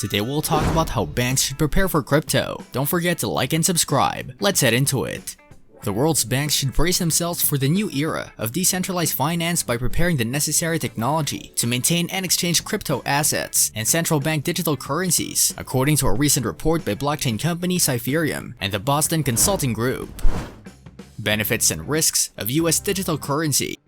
Today we'll talk about how banks should prepare for crypto. Don't forget to like and subscribe. Let's head into it. The world's banks should brace themselves for the new era of decentralized finance by preparing the necessary technology to maintain and exchange crypto assets and central bank digital currencies, according to a recent report by blockchain company Ethereum and the Boston Consulting Group. Benefits and risks of US digital currency.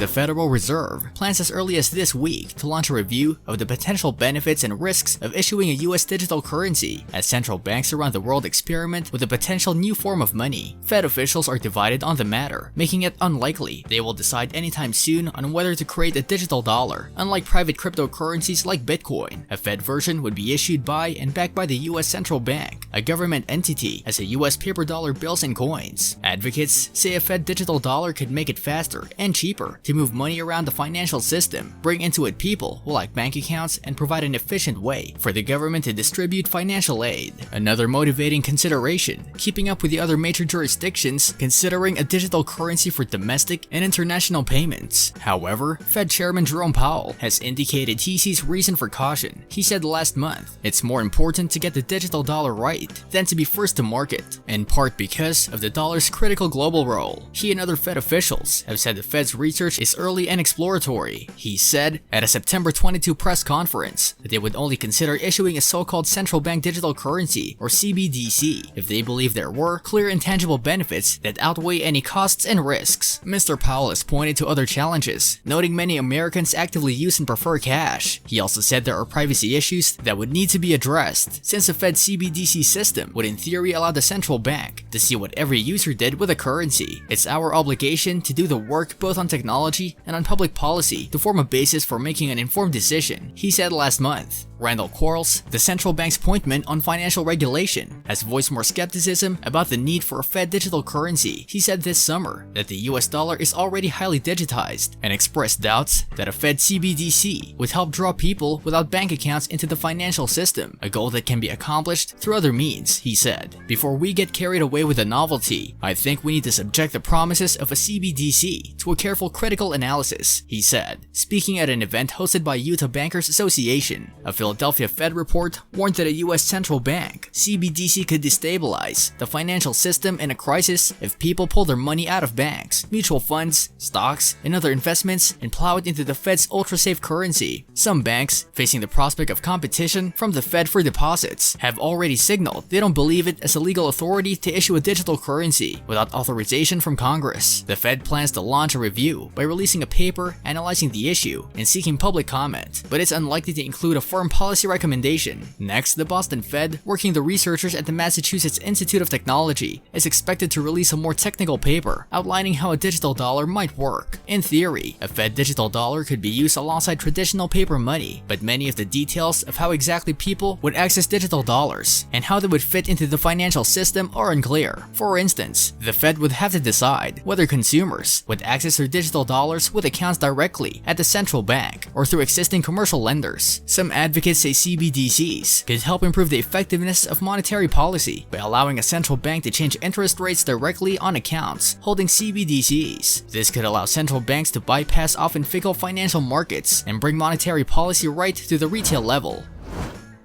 The Federal Reserve plans as early as this week to launch a review of the potential benefits and risks of issuing a US digital currency as central banks around the world experiment with a potential new form of money. Fed officials are divided on the matter, making it unlikely they will decide anytime soon on whether to create a digital dollar. Unlike private cryptocurrencies like Bitcoin, a Fed version would be issued by and backed by the US Central Bank, a government entity, as a US paper dollar bills and coins. Advocates say a Fed digital dollar could make it faster and cheaper to move money around the financial system, bring into it people who lack bank accounts, and provide an efficient way for the government to distribute financial aid. Another motivating consideration, keeping up with the other major jurisdictions considering a digital currency for domestic and international payments. However, Fed Chairman Jerome Powell has indicated he sees reason for caution. He said last month, "It's more important to get the digital dollar right than to be first to market," in part because of the dollar's critical global role. He and other Fed officials have said the Fed's research is early and exploratory. He said at a September 22 press conference that they would only consider issuing a so-called central bank digital currency, or CBDC, if they believe there were clear and tangible benefits that outweigh any costs and risks. Mr. Powell has pointed to other challenges, noting many Americans actively use and prefer cash. He also said there are privacy issues that would need to be addressed, since the Fed CBDC system would in theory allow the central bank to see what every user did with a currency. It's our obligation to do the work both on technology and on public policy to form a basis for making an informed decision, he said last month. Randall Quarles, the central bank's appointment on financial regulation, has voiced more skepticism about the need for a Fed digital currency. He said this summer that the US dollar is already highly digitized and expressed doubts that a Fed CBDC would help draw people without bank accounts into the financial system, a goal that can be accomplished through other means, he said. Before we get carried away with the novelty, I think we need to subject the promises of a CBDC to a careful critical analysis, he said, speaking at an event hosted by Utah Bankers Association. A Philadelphia Fed report warned that a US central bank CBDC could destabilize the financial system in a crisis if people pull their money out of banks, mutual funds, stocks, and other investments and plow it into the Fed's ultra-safe currency. Some banks, facing the prospect of competition from the Fed for deposits, have already signaled they don't believe it as a legal authority to issue a digital currency without authorization from Congress. The Fed plans to launch a review by releasing a paper analyzing the issue and seeking public comment, but it's unlikely to include a firm policy recommendation. Next, the Boston Fed, working the researchers at the Massachusetts Institute of Technology, is expected to release a more technical paper outlining how a digital dollar might work. In theory, a Fed digital dollar could be used alongside traditional paper money, but many of the details of how exactly people would access digital dollars and how they would fit into the financial system are unclear. For instance, the Fed would have to decide whether consumers would access their digital dollars with accounts directly at the central bank or through existing commercial lenders. Some advocates say CBDCs could help improve the effectiveness of monetary policy by allowing a central bank to change interest rates directly on accounts holding CBDCs. This could allow central banks to bypass often fickle financial markets and bring monetary policy right to the retail level.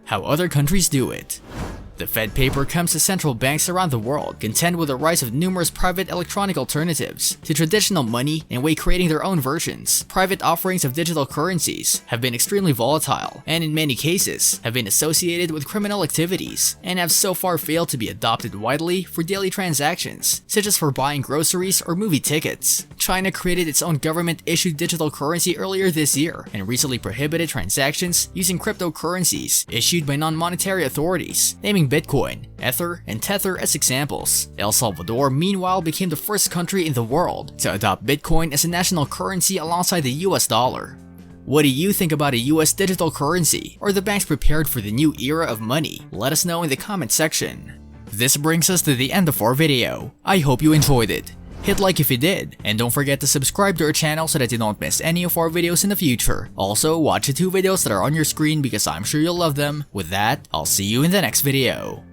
How other countries do it. The Fed paper comes as central banks around the world contend with the rise of numerous private electronic alternatives to traditional money and creating their own versions. Private offerings of digital currencies have been extremely volatile and in many cases have been associated with criminal activities and have so far failed to be adopted widely for daily transactions, such as for buying groceries or movie tickets. China created its own government-issued digital currency earlier this year and recently prohibited transactions using cryptocurrencies issued by non-monetary authorities, naming Bitcoin, Ether, and Tether as examples. El Salvador, meanwhile, became the first country in the world to adopt Bitcoin as a national currency alongside the US dollar. What do you think about a US digital currency? Are the banks prepared for the new era of money? Let us know in the comment section. This brings us to the end of our video. I hope you enjoyed it. Hit like if you did, and don't forget to subscribe to our channel so that you don't miss any of our videos in the future. Also, watch the 2 videos that are on your screen because I'm sure you'll love them. With that, I'll see you in the next video.